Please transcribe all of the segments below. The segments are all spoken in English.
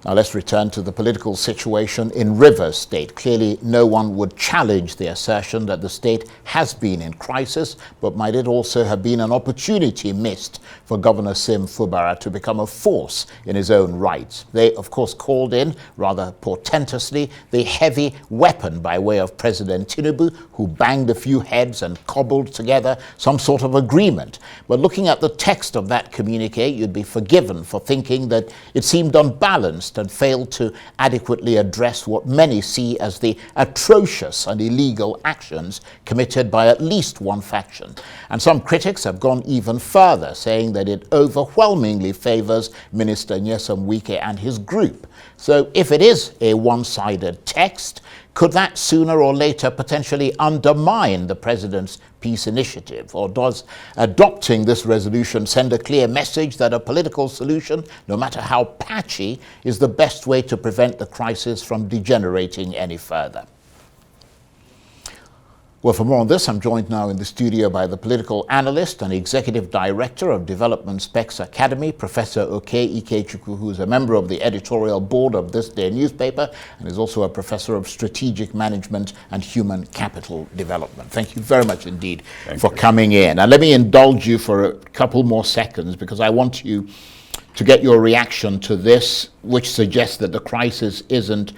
Now let's return to the political situation in Rivers State. Clearly, no one would challenge the assertion that the state has been in crisis, but might it also have been an opportunity missed for Governor Sim Fubara to become a force in his own right? They, of course, called in, rather portentously, the heavy weapon by way of President Tinubu, who banged a few heads and cobbled together some sort of agreement. But looking at the text of that communique, you'd be forgiven for thinking that it seemed unbalanced and failed to adequately address what many see as the atrocious and illegal actions committed by at least one faction. And some critics have gone even further, saying that it overwhelmingly favors Minister Nyesom Wike and his group. So if it is a one-sided text, could that sooner or later potentially undermine the president's peace initiative? Or does adopting this resolution send a clear message that a political solution, no matter how patchy, is the best way to prevent the crisis from degenerating any further? Well, for more on this, I'm joined now in the studio by the political analyst and executive director of Development Specs Academy, Professor Okey Ikechukwu, who is a member of the editorial board of This Day newspaper and is also a professor of strategic management and human capital development. Thank you very much indeed for coming in. And let me indulge you for a couple more seconds because I want you to get your reaction to this, which suggests that the crisis isn't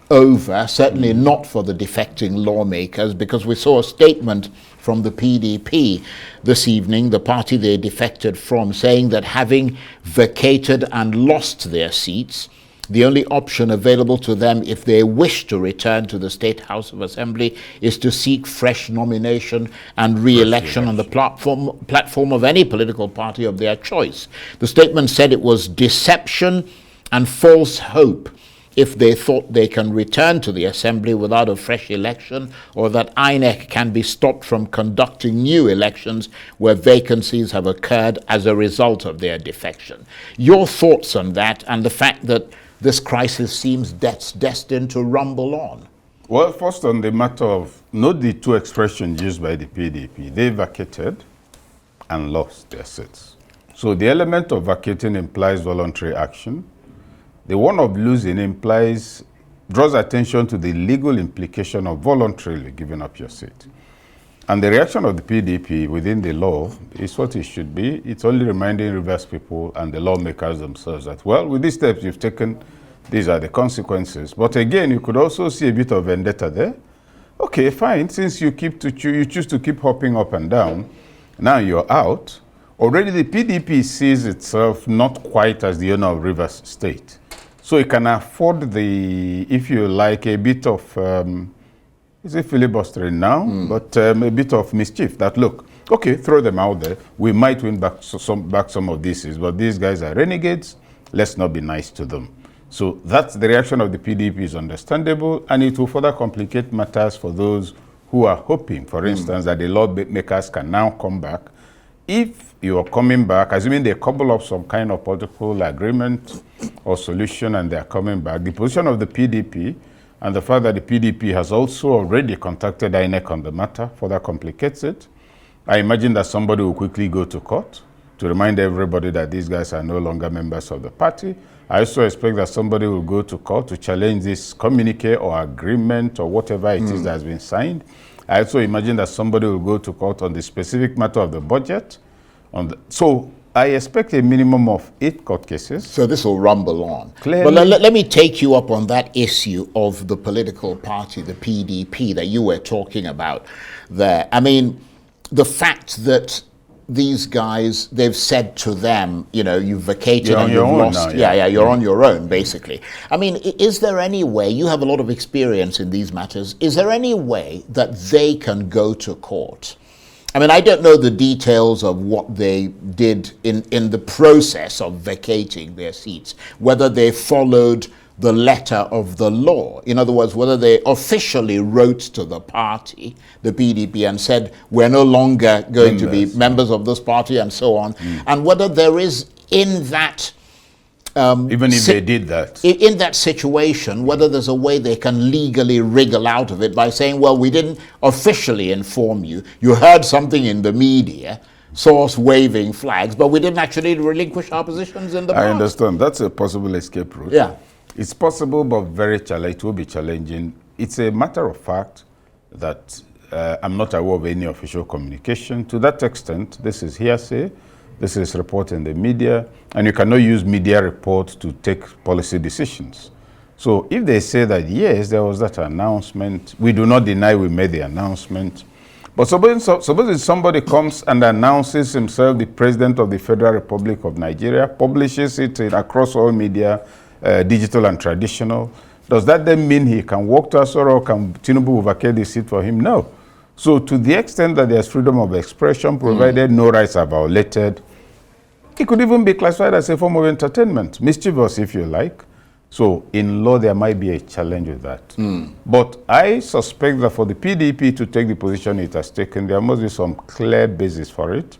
over, certainly not for the defecting lawmakers, because we saw a statement from the PDP this evening, the party they defected from, saying that having vacated and lost their seats, the only option available to them if they wish to return to the State House of Assembly is to seek fresh nomination and re-election on the platform of any political party of their choice. The statement said it was deception and false hope if they thought they can return to the Assembly without a fresh election, or that INEC can be stopped from conducting new elections where vacancies have occurred as a result of their defection. Your thoughts on that and the fact that this crisis seems destined to rumble on? Well, first on the matter of, note the two expressions used by the PDP. They vacated and lost their seats. So the element of vacating implies voluntary action. The one of losing draws attention to the legal implication of voluntarily giving up your seat. And the reaction of the PDP within the law is what it should be. It's only reminding Rivers people and the lawmakers themselves that, well, with these steps you've taken, these are the consequences. But again, you could also see a bit of vendetta there. Okay, fine, since you choose to keep hopping up and down, now you're out. Already the PDP sees itself not quite as the owner of Rivers State. So it can afford if you like, a bit of, is it filibustering now? But a bit of mischief that, look, okay, throw them out there. We might win back some of these, but these guys are renegades. Let's not be nice to them. So that's the reaction of the PDP is understandable, and it will further complicate matters for those who are hoping, for instance, that the lawmakers can now come back. If you are coming back, assuming they cobble up some kind of political agreement or solution and they are coming back, the position of the PDP and the fact that the PDP has also already contacted INEC on the matter further complicates it. I imagine that somebody will quickly go to court to remind everybody that these guys are no longer members of the party. I also expect that somebody will go to court to challenge this communique or agreement or whatever it is that has been signed. I also imagine that somebody will go to court on the specific matter of the budget. So I expect a minimum of 8 court cases. So this will rumble on. Clearly. But let me take you up on that issue of the political party, the PDP, that you were talking about there. I mean, the fact that these guys, they've said to them, you know, you've vacated and you've lost. You're on your own, basically. I mean, is there any way, you have a lot of experience in these matters, is there any way that they can go to court? I mean, I don't know the details of what they did in the process of vacating their seats, whether they followed the letter of the law. In other words, whether they officially wrote to the party, the PDP, and said, we're no longer going to be members of this party and so on, and whether there is in that even if they did that. In that situation, whether there's a way they can legally wriggle out of it by saying, well, we didn't officially inform you. You heard something in the media, saw us waving flags, but we didn't actually relinquish our positions in the past. I understand. That's a possible escape route. Yeah. It's possible, but it will be challenging. It's a matter of fact that I'm not aware of any official communication. To that extent, this is hearsay. This is report in the media, and you cannot use media reports to take policy decisions. So if they say that, yes, there was that announcement, we do not deny we made the announcement. But suppose somebody comes and announces himself the President of the Federal Republic of Nigeria, publishes it across all media, digital and traditional, does that then mean he can walk to Asoro or can Tinubu vacate the seat for him? No. So to the extent that there's freedom of expression, provided no rights are violated, it could even be classified as a form of entertainment, mischievous if you like. So in law, there might be a challenge with that. But I suspect that for the PDP to take the position it has taken, there must be some clear basis for it.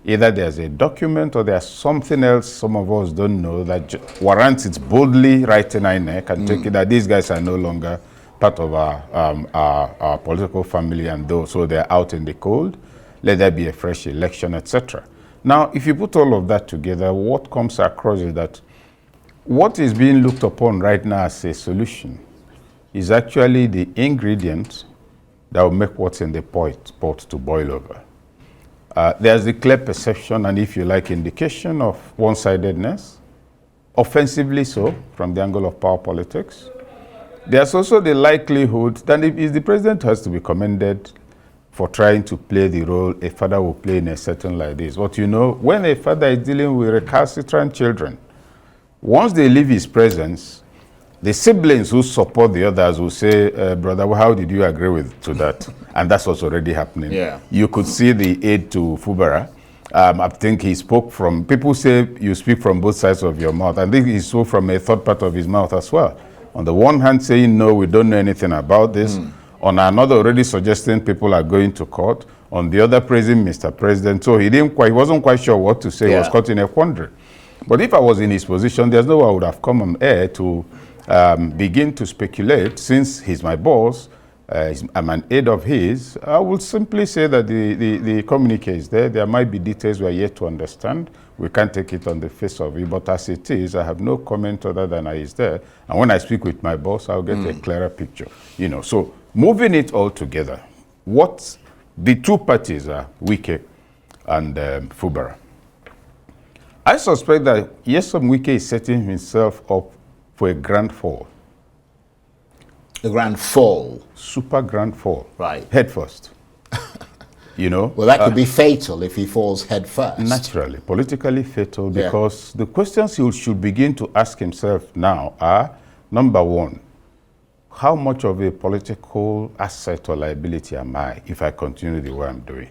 Either there's a document or there's something else some of us don't know that warrants it boldly writing INEC and take it that these guys are no longer part of our political family, and so they're out in the cold. Let there be a fresh election, etc. Now, if you put all of that together, what comes across is that what is being looked upon right now as a solution is actually the ingredient that will make what's in the pot to boil over. There's the clear perception and, if you like, indication of one-sidedness, offensively so, from the angle of power politics. There's also the likelihood that if the president has to be commended for trying to play the role a father will play in a setting like this. But you know, when a father is dealing with recalcitrant children, once they leave his presence, the siblings who support the others will say, brother, well, how did you agree to that? And that's what's already happening. Yeah. You could see the aide to Fubara. I think he spoke from, people say you speak from both sides of your mouth. I think he spoke from a third part of his mouth as well. On the one hand saying, no, we don't know anything about this. On another, already suggesting people are going to court. On the other, praising Mr. President. So he wasn't quite sure what to say. Yeah. He was caught in a quandary. But if I was in his position, there's no way I would have come on air to begin to speculate. Since he's my boss, I'm an aide of his, I would simply say that the communique is there. There might be details we are yet to understand. We can't take it on the face of it. But as it is, I have no comment other than I is there. And when I speak with my boss, I'll get a clearer picture. You know, so moving it all together, what the two parties are, Wike and Fubara. I suspect that Nyesom Wike is setting himself up for a grand fall. A grand fall? Super grand fall. Right. Head first. You know? Well, that could be fatal if he falls head first. Naturally. Politically fatal, because the questions he should begin to ask himself now are, number one, how much of a political asset or liability am I if I continue the way I'm doing?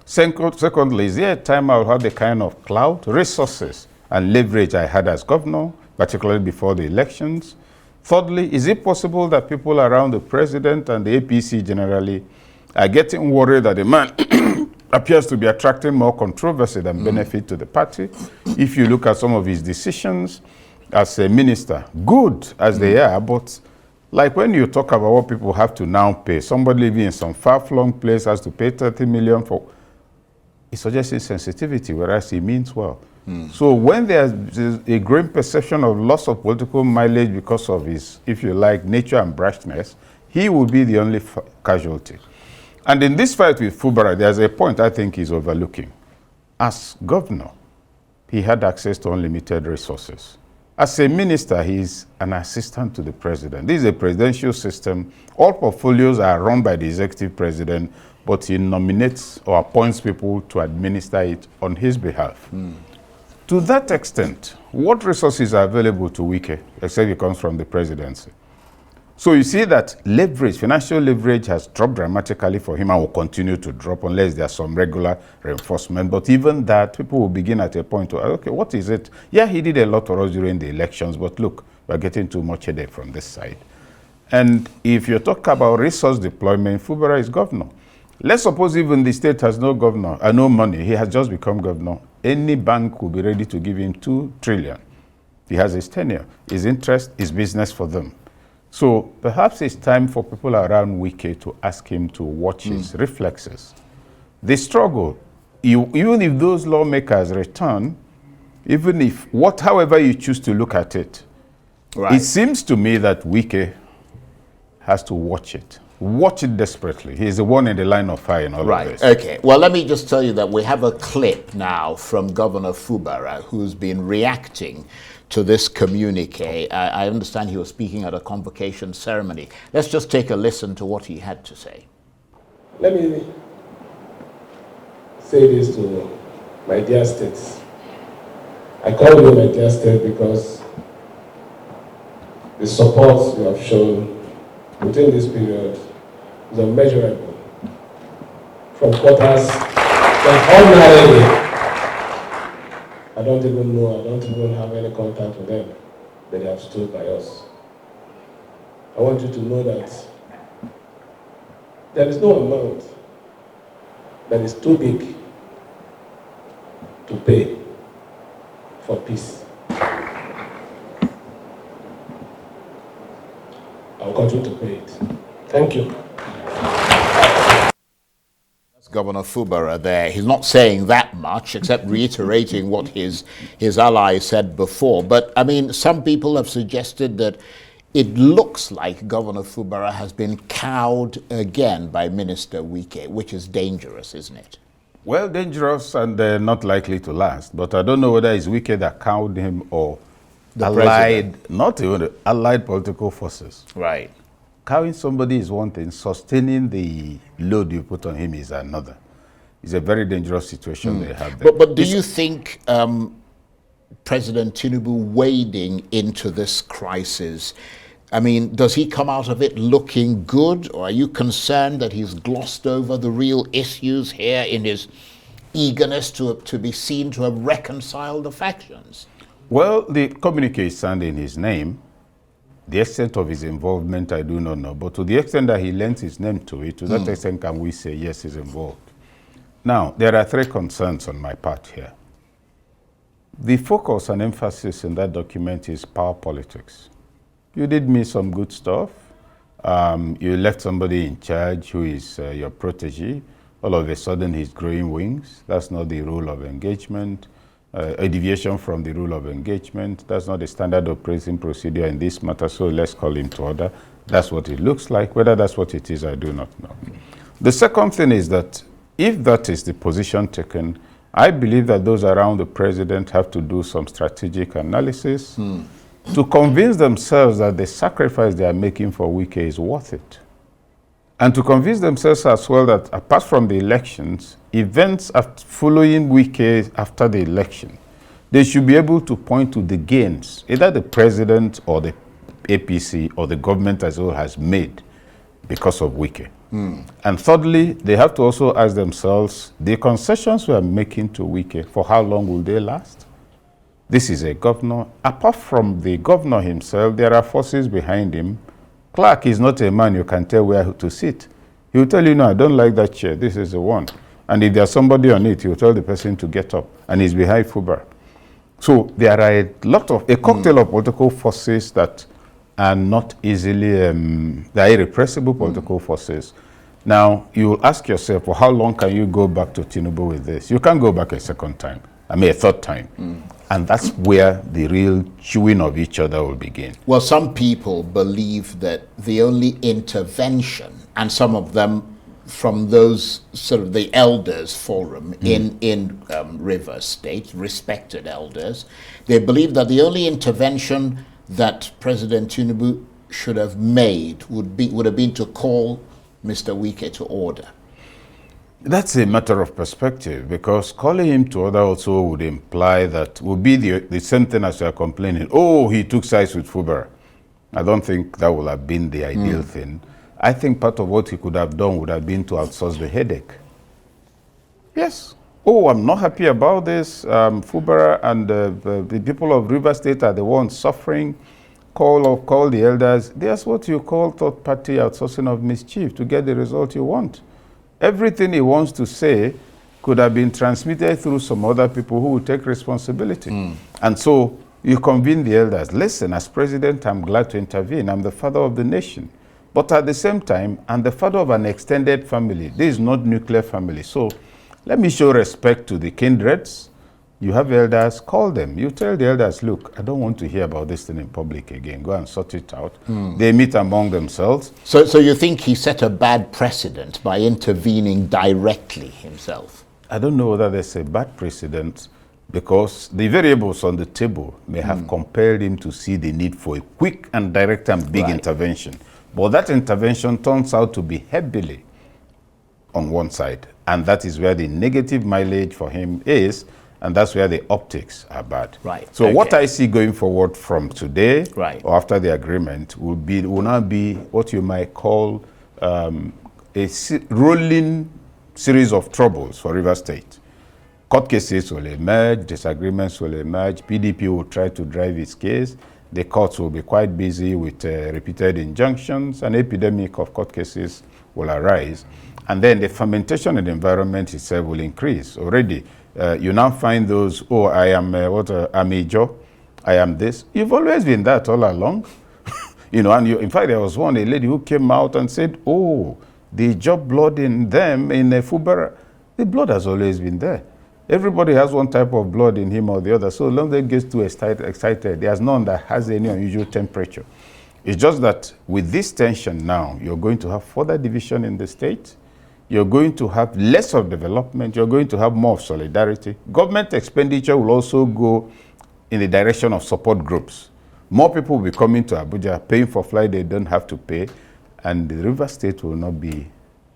Secondly, is there a time I'll have the kind of clout, resources, and leverage I had as governor, particularly before the elections? Thirdly, is it possible that people around the president and the APC generally are getting worried that the man appears to be attracting more controversy than benefit to the party? If you look at some of his decisions as a minister, good as they are, but like when you talk about what people have to now pay, somebody living in some far-flung place has to pay 30 million for, it suggests insensitivity, whereas he means well. So when there's a growing perception of loss of political mileage because of his, if you like, nature and brashness, he will be the only casualty. And in this fight with Fubara, there's a point I think he's overlooking. As governor, he had access to unlimited resources. As a minister, he's an assistant to the president. This is a presidential system. All portfolios are run by the executive president, but he nominates or appoints people to administer it on his behalf. To that extent, what resources are available to Wike, except it comes from the presidency? So you see that leverage, financial leverage has dropped dramatically for him and will continue to drop unless there's some regular reinforcement. But even that, people will begin at a point to, okay, what is it? Yeah, he did a lot for us during the elections, but look, we're getting too much headache from this side. And if you talk about resource deployment, Fubara is governor. Let's suppose even the state has no governor, no money. He has just become governor. Any bank will be ready to give him 2 trillion. He has his tenure, his interest, his business for them. So perhaps it's time for people around Wike to ask him to watch his reflexes. The struggle even if those lawmakers return, even if, however you choose to look at it, right. It seems to me that Wike has to watch it desperately. He's the one in the line of fire in all of this. Okay. Well, let me just tell you that we have a clip now from Governor Fubara, who's been reacting to this communique. I understand he was speaking at a convocation ceremony. Let's just take a listen to what he had to say. Let me say this to my dear states. I call you my dear state because the support you have shown within this period is unmeasurable. From quarters that ordinarily, I don't even have any contact with them, but they have stood by us. I want you to know that there is no amount that is too big to pay for peace. I'll continue to pay it. Thank you. That's Governor Fubara there. He's not saying that much, except reiterating what his ally said before. But, I mean, some people have suggested that it looks like Governor Fubara has been cowed again by Minister Wike, which is dangerous, isn't it? Well, dangerous and not likely to last. But I don't know whether it's Wike that cowed him or the allied, not even allied political forces. Right. Cowing somebody is one thing. Sustaining the load you put on him is another. It's a very dangerous situation they have there. But do you think President Tinubu wading into this crisis, I mean, does he come out of it looking good, or are you concerned that he's glossed over the real issues here in his eagerness to be seen to have reconciled the factions? Well, the communique is signed in his name. The extent of his involvement, I do not know. But to the extent that he lends his name to it, to that extent can we say, yes, he's involved. Now, there are three concerns on my part here. The focus and emphasis in that document is power politics. You did me some good stuff. You left somebody in charge who is your protege. All of a sudden, he's growing wings. That's not the rule of engagement. A deviation from the rule of engagement. That's not the standard operating procedure in this matter, so let's call him to order. That's what it looks like. Whether that's what it is, I do not know. The second thing is that if that is the position taken, I believe that those around the president have to do some strategic analysis to convince themselves that the sacrifice they are making for Wike is worth it. And to convince themselves as well that apart from the elections, events following Wike after the election, they should be able to point to the gains either the president or the APC or the government as well has made because of Wike. And thirdly, they have to also ask themselves, the concessions we are making to Wike, for how long will they last? This is a governor. Apart from the governor himself, there are forces behind him. Clark is not a man you can tell where to sit. He will tell you, no, I don't like that chair. This is the one. And if there's somebody on it, he will tell the person to get up. And he's behind Fubara. So there are a cocktail of political forces that are not easily, they are irrepressible political forces. Now, you will ask yourself, well, how long can you go back to Tinubu with this? You can't go back a third time. And that's where the real chewing of each other will begin. Well, some people believe that the only intervention, and some of them from those sort of the elders forum in Rivers State, respected elders, they believe that the only intervention that President Tinubu should have made would have been to call Mr. Wike to order. That's a matter of perspective, because calling him to order also would imply that would be the same thing as you are complaining. Oh, he took sides with Fubara. I don't think that would have been the ideal thing. I think part of what he could have done would have been to outsource the headache. Yes. Oh, I'm not happy about this. Fubara and the people of River State are the ones suffering. Call the elders. That's what you call third-party outsourcing of mischief to get the result you want. Everything he wants to say could have been transmitted through some other people who will take responsibility. And so you convene the elders. Listen, as president, I'm glad to intervene. I'm the father of the nation. But at the same time, I'm the father of an extended family. This is not nuclear family. So Let me show respect to the kindreds. You have elders, call them. You tell the elders, look, I don't want to hear about this thing in public again. Go and sort it out. They meet among themselves. So you think he set a bad precedent by intervening directly himself? I don't know whether there's a bad precedent, because the variables on the table may have compelled him to see the need for a quick and direct and big intervention. But that intervention turns out to be heavily on one side. And that is where the negative mileage for him is, and that's where the optics are bad. Right. So what I see going forward from today or after the agreement will now be what you might call a rolling series of troubles for Rivers State. Court cases will emerge, disagreements will emerge, PDP will try to drive its case, the courts will be quite busy with repeated injunctions, an epidemic of court cases will arise, and then the fermentation in the environment itself will increase. Already, you now find those, oh, I am I'm a Joe, I am this. You've always been that all along. You know, and in fact, there was a lady who came out and said, oh, the job blood in them, in Fubara, the blood has always been there. Everybody has one type of blood in him or the other. So long as they get too excited, there's none that has any unusual temperature. It's just that with this tension now, you're going to have further division in the state. You're going to have less of development. You're going to have more of solidarity. Government expenditure will also go in the direction of support groups. More people will be coming to Abuja, paying for flight they don't have to pay, and the River State will not be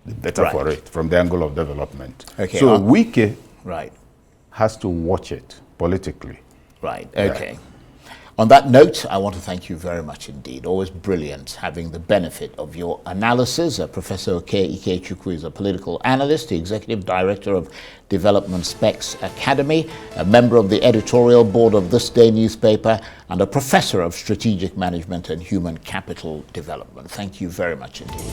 better for it from the angle of development. Okay. So Wike has to watch it politically. Right, okay. Yeah. On that note, I want to thank you very much indeed. Always brilliant having the benefit of your analysis. Professor Okey Ikechukwu is a political analyst, the executive director of Development Specs Academy, a member of the editorial board of This Day newspaper, and a professor of strategic management and human capital development. Thank you very much indeed.